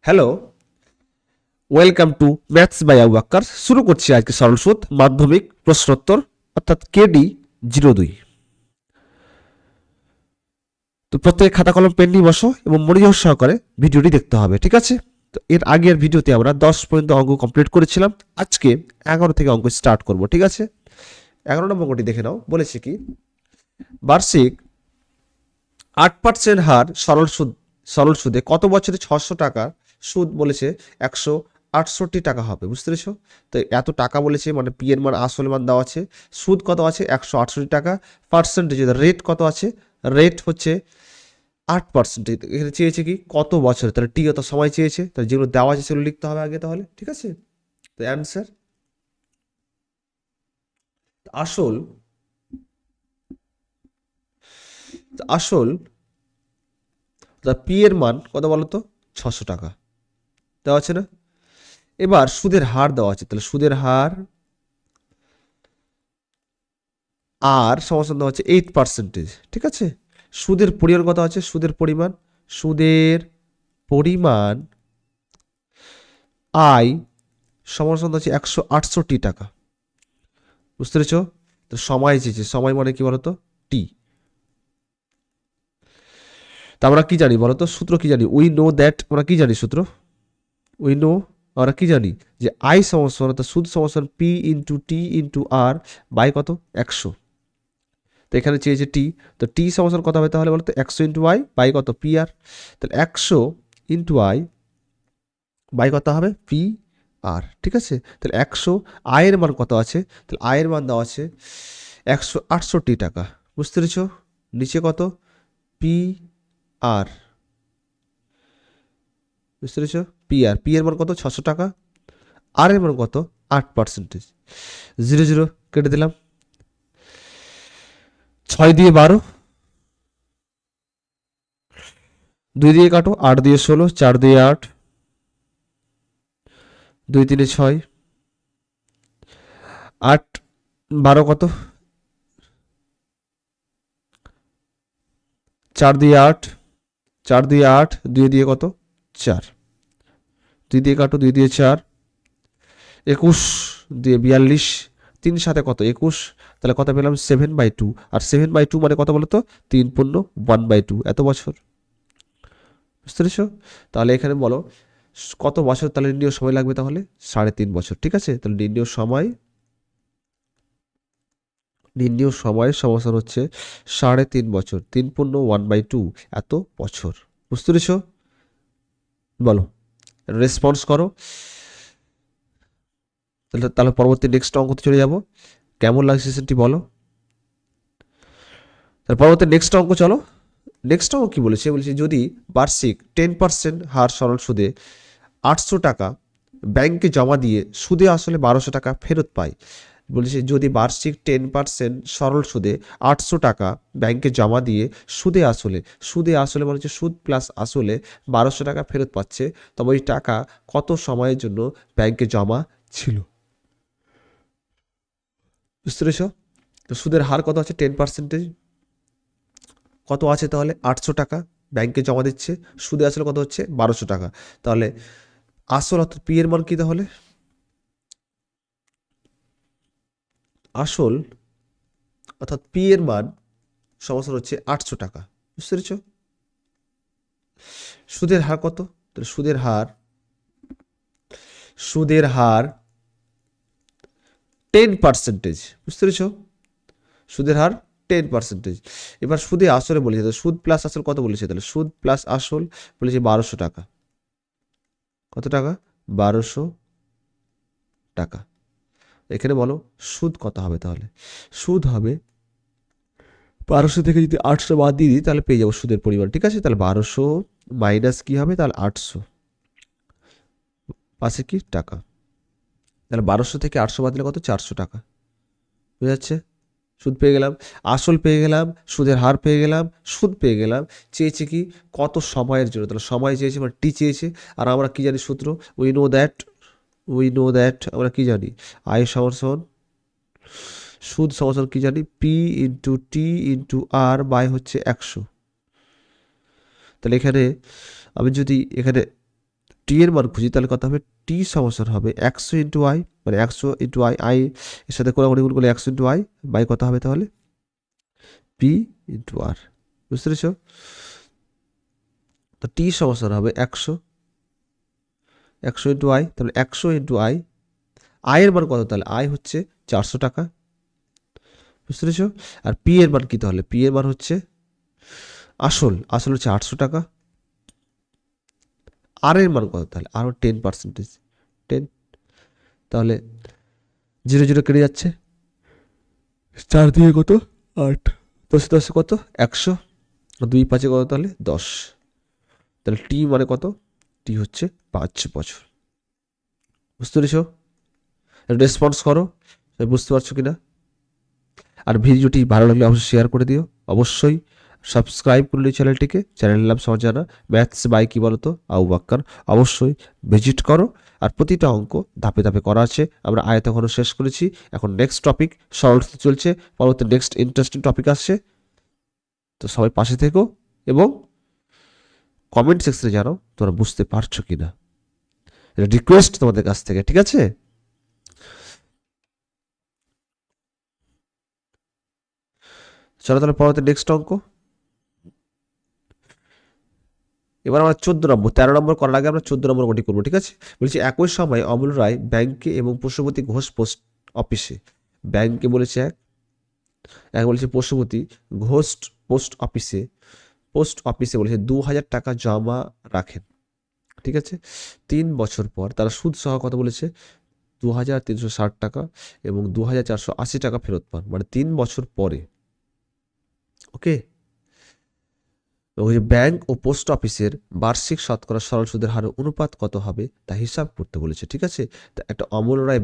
Hello, welcome to maths by Abu Bakkar. শুরু করছি আজকে সরল সুদ মাধ্যমিক প্রশ্নোত্তর অর্থাৎ কেডি 02। তো প্রত্যেকে খাতা কলম পেন নিয়ে বসো এবং মনোযোগ সহকারে ভিডিওটি দেখতে হবে, ঠিক আছে? তো এর আগের ভিডিওতে আমরা 10 পর্যন্ত অঙ্ক কমপ্লিট করেছিলাম। আজকে 11 থেকে অঙ্ক স্টার্ট করব, ঠিক আছে? 11 নম্বর অঙ্কটি দেখে নাও। বলেছে কি, বার্ষিক 8% হার সরল সুদে কত বছরে 600 টাকা সুদ বলেছে 168 টাকা হবে, বুঝতে পেরেছো? তো এত টাকা বলেছে, মানে পি এর মান আসল মান দেওয়া আছে, সুদ কত আছে 168 টাকা, পার্সেন্টেজ রেট কত আছে, রেট হচ্ছে 8%। এখানে চেয়েছে কি কত বছর, তাহলে টি অত সময় চেয়েছে, তাহলে যেগুলো দেওয়া আছে সেগুলো লিখতে হবে আগে, তাহলে ঠিক আছে। তো অ্যান্সার আসল আসল পি এর মান কত বলো তো, 600 টাকা দেওয়া আছে না? এবার সুদের হার দেওয়া আছে, তাহলে সুদের হার আর সমস্যা দেওয়া হচ্ছে 8%, ঠিক আছে। সুদের পরিমাণ কত আছে, সুদের পরিমাণ আই সমস্যা হচ্ছে 168 টাকা, বুঝতে পেরেছ? তো সময় চেয়েছে, সময় মানে কি বলতো, টি। তা আমরা কি জানি বলতো, সূত্র কি জানি? উই নো দ্যাট, আমরা কি জানি সূত্র? উই নো, আমরা কি জানি যে আই সমস্যা অর্থাৎ সুদ সমস্যা P into T into R by কত 100। তো এখানে চেয়েছে টি, তো টি সমস্যার কথা হবে তাহলে বলতো 100 ইন্টু আই বাই কত পি আর, তাহলে 100 ইন্টু আই বাই কত হবে পি আর, ঠিক আছে। তাহলে 100 আয়ের মান কত আছে, তাহলে আয়ের মান দেওয়া আছে 168 টাকা, বুঝতে পেরেছ? নিচে কত পি আর, বুঝতে পেরেছ? পি এর মান কত 600 টাকা, আর এর মান কত 8%। 0 0 কেটে দিলাম, 6 দিয়ে 12, 2 দিয়ে কাটো, 8 দিয়ে 16, 4 দিয়ে 8, 2 3 6, 8 12 কত, 4 দিয়ে 8, 4 দিয়ে 8, 2 দিয়ে কত 4, 2 দিয়ে কাটো, 2 দিয়ে 4, 21 দিয়ে 42, 3 সাথে কত 21, তাহলে কত পেলাম 7/2। আর 7/2 মানে কত বলতো, 3 পূর্ণ 1/2, এত বছর, বুঝতে পেরেছো? তাহলে এখানে বলো কত বছর তাহলে নির্ণয় সময় লাগবে, তাহলে 3.5 বছর, ঠিক আছে। তাহলে নির্ণয় সময় সমাধান হচ্ছে 3.5 বছর, 3 পূর্ণ 1/2, এত বছর, বুঝতে পেরেছো? বলো, রেসপন্স করো। তাহলে পরবর্তী নেক্সট অঙ্কতে চলে যাব। কেমন লাগছে সেটি বলো। তাহলে পরবর্তী নেক্সট অঙ্ক চলো। নেক্সট অঙ্ক কি বলেছে, বলেছে যদি বার্ষিক 10% হার সরল সুদে 800 টাকা ব্যাংকে জমা দিয়ে সুদে আসলে 1200 টাকা ফেরত পায়। বলেছে যদি বার্ষিক 10% সরল সুদে 800 টাকা ব্যাংকে জমা দিয়ে সুদে আসলে মানে হচ্ছে সুদ প্লাস আসলে 1200 টাকা ফেরত পাচ্ছে, তবে ওই টাকা কত সময়ের জন্য ব্যাংকে জমা ছিল, বুঝতে পেরেছ? তো সুদের হার কত আছে 10%, কত আছে তাহলে 800 টাকা ব্যাংকে জমা দিচ্ছে, সুদে আসলে কত হচ্ছে 1200 টাকা। তাহলে আসল অর্থাৎ পি এর মান কি, তাহলে আসল অর্থাৎ পি এর মান সমস্যা হচ্ছে 800 টাকা, বুঝতে পেরেছ? সুদের হার কত, তাহলে সুদের হার 10%, বুঝতে পেরেছ? সুদের হার 10%। এবার সুদে আসলে বলেছে, সুদ প্লাস আসল কত বলেছে, তাহলে সুদ প্লাস আসল বলেছে 1200 টাকা, কত টাকা 1200 টাকা। এখানে বলো সুদ কত হবে, তাহলে সুদ হবে 1200 থেকে যদি 800 বাদ দিয়ে দিই তাহলে পেয়ে যাবো সুদের পরিমাণ, ঠিক আছে। তাহলে 1200 মাইনাস কি হবে, তাহলে 800 পাশে কি টাকা, তাহলে 1200 থেকে 800 বাদ দিলে কত 400 টাকা, বুঝা যাচ্ছে? সুদ পেয়ে গেলাম, আসল পেয়ে গেলাম, সুদের হার পেয়ে গেলাম, সুদ পেয়ে গেলাম। চেয়েছে কি কত সময়ের জন্য, তাহলে সময় চেয়েছে মানে টি চেয়েছে। আর আমরা কি জানি সূত্র, উই নো দ্যাট আমরা কি জানি, আই সমান সুদ সমান কি জানি P into T into R by হচ্ছে 100। তাহলে এখানে আমি যদি এখানে টি এর মান খুঁজি, তাহলে কত হবে? টি সমান হবে 100 ইন্টু আই, মানে 100 ইন্টু আই, আই এর সাথে কোলাকুলি গুণ করলে 100 ইন্টু আই বাই কত হবে তাহলে? পি ইন্টু আর। বুঝতে পেরেছ? তো টি সমান হবে 100 ইন্টু আই, তাহলে 100 ইন্টু আই, আয়ের মান কত তাহলে? আয় হচ্ছে 400 টাকা। বুঝতে পেরেছ? আর পি এর মান কি তাহলে? পি এর মান হচ্ছে আসল হচ্ছে 800 টাকা। আর এর মান কত তাহলে? আরও 10%, 10, তাহলে 0 0 কেটে যাচ্ছে, 4 দিয়ে কত? 8, 10 10 কত? 100, 2 5 কত তাহলে? 10। তাহলে টি মানে কত? টি হচ্ছে 5 বছর। বুঝতে পেরেছ? রেসপন্স করো, বুঝতে পারছো কিনা? আর ভিডিওটি ভালো লাগলে অবশ্যই শেয়ার করে দিও, অবশ্যই সাবস্ক্রাইব করলে চ্যানেলটিকে। চ্যানেলের নাম সহজ জানা, ম্যাথস বাই কি বলতো আবু বাক্কার। অবশ্যই ভিজিট করো। আর প্রতিটা অঙ্ক ধাপে ধাপে করা আছে, আমরা আয়তঘন শেষ করেছি, এখন নেক্সট টপিক সরলতা চলছে, পরবর্তী নেক্সট ইন্টারেস্টিং টপিক আসছে। তো সবাই পাশে থেকো এবং কমেন্ট সেকশনে জানাও তোমরা বুঝতে পারছো কিনা, এটা রিকোয়েস্ট তোমাদের কাছ থেকে, ঠিক আছে? চলো তাহলে পরবর্তী নেক্সট অঙ্ক। এবার আমরা 14 নম্বর, 13 নম্বর করার আগে আমরা 14 নম্বর অঙ্কটি করবো, ঠিক আছে? বলছি একই সময় অমল রায় ব্যাংকে এবং পশুপতি ঘোষ পোস্ট অফিসে, ব্যাংকে বলেছে এক বলেছে পশুপতি ঘোষ পোস্ট অফিসে বলেছে 2000 টাকা জমা রাখেন, ঠিক আছে? 3 বছর পর তারা সুদ সহ কত বলেছে? 2360 টাকা এবং 2480 টাকা ফেরত পান, মানে 3 বছর পরে। ওকে, ব্যাংক ও পোস্ট অফিসের বার্ষিক শতকরা সরল সুদের হারের অনুপাত কত হবে তা হিসাব করতে বলেছে, ঠিক আছে? তা একটা অমল রায়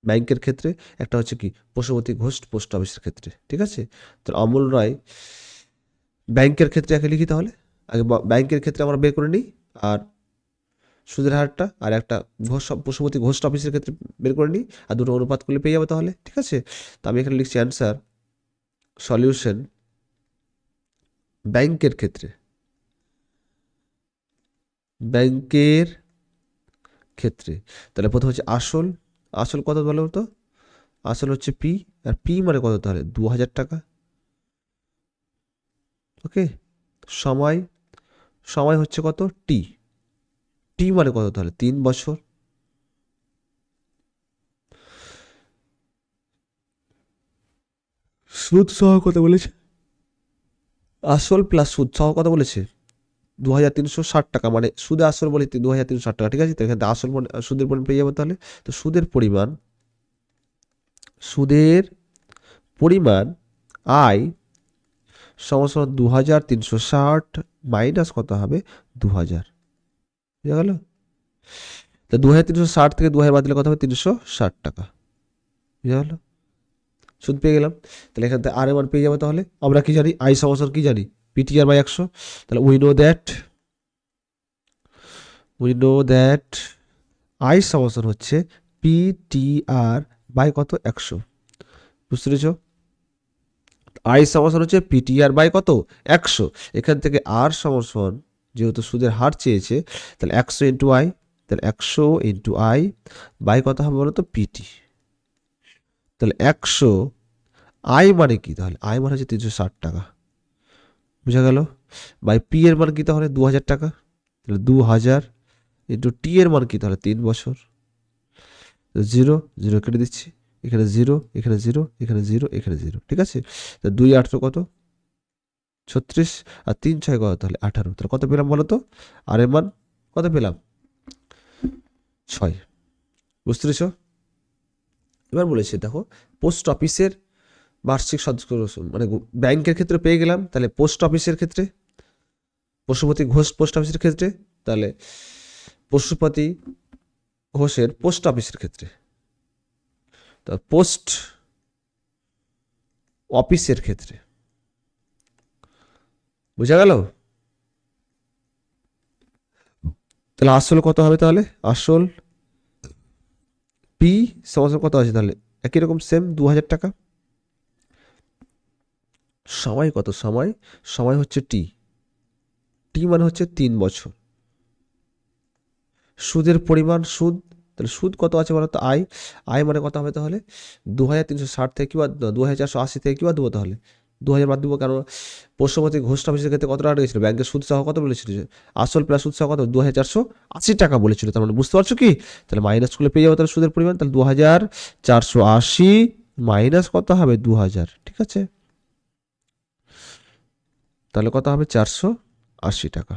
ব্যাংকের ক্ষেত্রে, একটা হচ্ছে কি পশুপতি ঘোষ পোস্ট অফিসের ক্ষেত্রে, ঠিক আছে? তো অমল রায় ব্যাংকের ক্ষেত্রে একে লিখি, তাহলে আগে ব্যাংকের ক্ষেত্রে আমরা বের করে নিই আর সুদের হারটা, আর একটা পশুপতি ঘোষ অফিসের ক্ষেত্রে বের করে নিই, আর দুটো অনুপাত করলে পেয়ে যাবে তাহলে, ঠিক আছে? তো আমি এখানে লিখছি অ্যান্সার সলিউশন ব্যাংকের ক্ষেত্রে, ব্যাংকের ক্ষেত্রে। তাহলে প্রথম হচ্ছে আসল কত বলো তো? আসল হচ্ছে পি, আর পি মানে কত তাহলে? 2000 টাকা। ওকে, সময় সময় হচ্ছে কত? টি, টি মানে কত তাহলে? 3 বছর। সুদ সহ কত বলেছে? আসল প্লাস সুদ সহ কত বলেছে? 2360 টাকা, মানে সুদে আসল বলে 2360 টাকা, ঠিক আছে? তো এখানে আসল সুদের পরিমাণ পেয়ে যাবো তাহলে। তো সুদের পরিমাণ আয় সমান 2360 মাইনাস কত হবে? 2000, বুঝা গেল? তো 2360 থেকে 2000 বাদ দিলে কত হবে? 360 টাকা, বুঝা গেল? সুদ পেয়ে গেলাম। তাহলে এখান থেকে আর এর মান পেয়ে যাবো। তাহলে আমরা কি জানি? আই সমান কি জানি? PTR by 100। তাহলে উই নো দ্যাট আই সমান হচ্ছে পিটিআর বাই কত? 100। বুঝতে পেরেছ? আই সমান হচ্ছে পিটিআর বাই কত? 100। এখান থেকে আর সমান, যেহেতু সুদের হার চেয়েছে, তাহলে 100 ইন্টু আই, তাহলে 100 ইন্টু আই বাই কত হবে বলো তো? পিটি। তাহলে 100 আই মানে কি তাহলে? আই মানে হচ্ছে 360 টাকা, বুঝা গেল? বাই পি এর মান কি তাহলে? 2000 টাকা। তাহলে 2000 ইন্টু টি এর মান কি তাহলে? 3 বছর। 0 0 কেটে দিচ্ছি, এখানে 0, এখানে 0, এখানে 0, এখানে 0, ঠিক আছে? তা 2 8 কত? 36, আর 3 6 কত তাহলে? 18। তাহলে কত পেলাম বলো তো? আর এর মান কত পেলাম? 6। বুঝতে পেরেছ? এবার বলেছে দেখো, পোস্ট অফিসের বার্ষিক সদস্য, মানে ব্যাংকের ক্ষেত্রে পেয়ে গেলাম, তাহলে পোস্ট অফিসের ক্ষেত্রে, পশুপতি ঘোষ পোস্ট অফিসের ক্ষেত্রে, তাহলে পশুপতি ঘোষের পোস্ট অফিসের ক্ষেত্রে, তা পোস্ট অফিসের ক্ষেত্রে, বুঝা গেল? তাহলে আসল কত হবে তাহলে? আসল পি সমান কত আছে তাহলে? একই রকম সেম 2000 টাকা। সময় কত? সময় হচ্ছে টি, টি মানে হচ্ছে 3 বছর। সুদের পরিমাণ সুদ, তাহলে সুদ কত আছে বলো তো? আয়। আয় মানে কত হবে তাহলে? 2360 থেকে কি বাদ দেবো? 2480 থেকে কি বাদ দেবো তাহলে? 2000 বাদ দেবো, কারণ প্রশ্নপত্রে ঘোষণা অফিসের ক্ষেত্রে কত টাকা গেছিল? ব্যাংকের সুদ সহ কত বলেছিল? আসল প্লাস সুদ সহ কত? 2480 টাকা বলেছিল। তার মানে বুঝতে পারছো কি? তাহলে মাইনাস করলে পেয়ে যাবো তাহলে সুদের পরিমাণ। তাহলে 2480 মাইনাস কত হবে? 2000। ঠিক আছে, তাহলে কত হবে? 480 টাকা।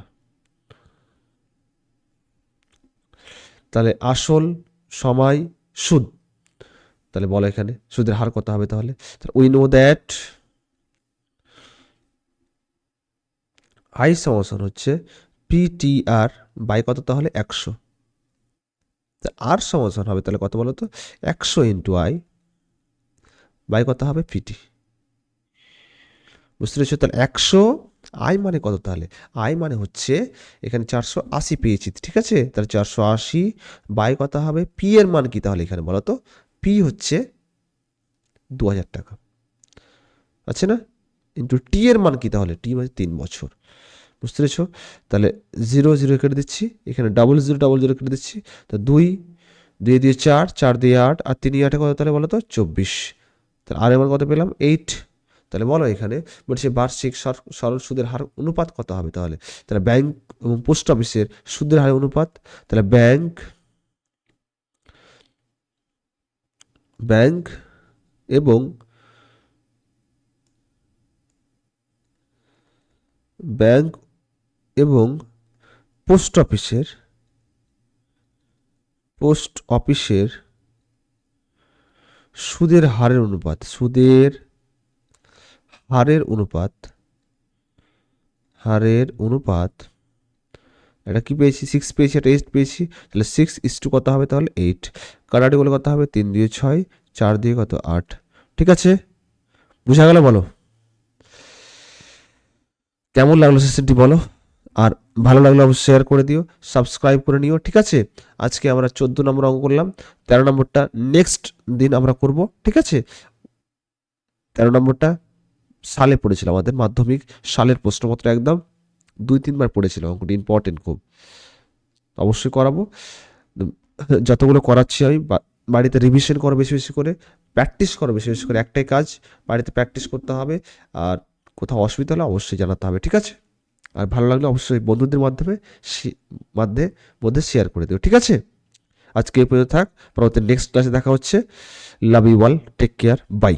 তাহলে আসল, সময়, সুদ, তাহলে বলো এখানে সুদের হার কত হবে তাহলে? উই নো দ্যাট আই সমান হচ্ছে পিটিআর বাই কত তাহলে? 100। আর সমান হবে তাহলে কত বলো তো? 100 ইন্টু আই বাই কত হবে? পিটি। বুঝতে পেরেছো? তাহলে 100 আই মানে কত তাহলে? আই মানে হচ্ছে এখানে 480 পেয়েছি, ঠিক আছে? তাহলে 480 বাই কত হবে? পি এর মান কি তাহলে এখানে বলো তো? পি হচ্ছে 2000 টাকা, আছে না? ইন্টু টি এর মান কি তাহলে? টি মানে 3 বছর। বুঝতে পেরেছো? তাহলে 0 0 কেটে দিচ্ছি, এখানে 00 কেটে দিচ্ছি। তো 2 2 দিয়ে 4, 4 দিয়ে 8, আর 3 8 কত তাহলে বলো তো? 24। তাহলে আর এবার কত পেলাম? 8। তাহলে বলো এখানে বলছে বার্ষিক সরল সুদের হার অনুপাত কত হবে তাহলে? তাহলে ব্যাংক এবং পোস্ট অফিসের সুদের হারের অনুপাত, তাহলে ব্যাংক ব্যাংক এবং ব্যাংক এবং পোস্ট অফিসের সুদের হারের অনুপাত, হারের অনুপাত হারের অনুপাত এটা কি পেয়েছি? 6 পেয়েছি, এটা 8 পেয়েছি। তাহলে 6 কত হবে তাহলে? 8। কাটাটি বলে কত হবে? 3 দিয়ে 6, 4 দিয়ে কত? 8। ঠিক আছে, বুঝা গেল? বলো কেমন লাগলো সেশনটি বলো, আর ভালো লাগলে অবশ্যই শেয়ার করে দিও, সাবস্ক্রাইব করে নিও। ঠিক আছে, আজকে আমরা 14 নম্বর অঙ্ক করলাম, 13 নম্বরটা নেক্সট দিন আমরা করব। ঠিক আছে, 13 নম্বরটা সালে পড়েছিল, আমাদের মাধ্যমিক সালের প্রশ্নপত্র একদম 2-3 বার পড়েছিল, অঙ্কটি ইম্পর্টেন্ট খুব, অবশ্যই করাবো। যতগুলো করাচ্ছি আমি বাড়িতে রিভিশন করো বেশি বেশি করে, প্র্যাকটিস করো বেশি বেশি করে। একটাই কাজ, বাড়িতে প্র্যাকটিস করতে হবে, আর কোথাও অসুবিধা হলে অবশ্যই জানাতে হবে। ঠিক আছে, আর ভালো লাগলে অবশ্যই বন্ধুদের মাধ্যমে মধ্যে শেয়ার করে দিও। ঠিক আছে, আজকে এই পর্যন্ত থাক, পরবর্তী নেক্সট ক্লাসে দেখা হচ্ছে। Love you all, take care, by.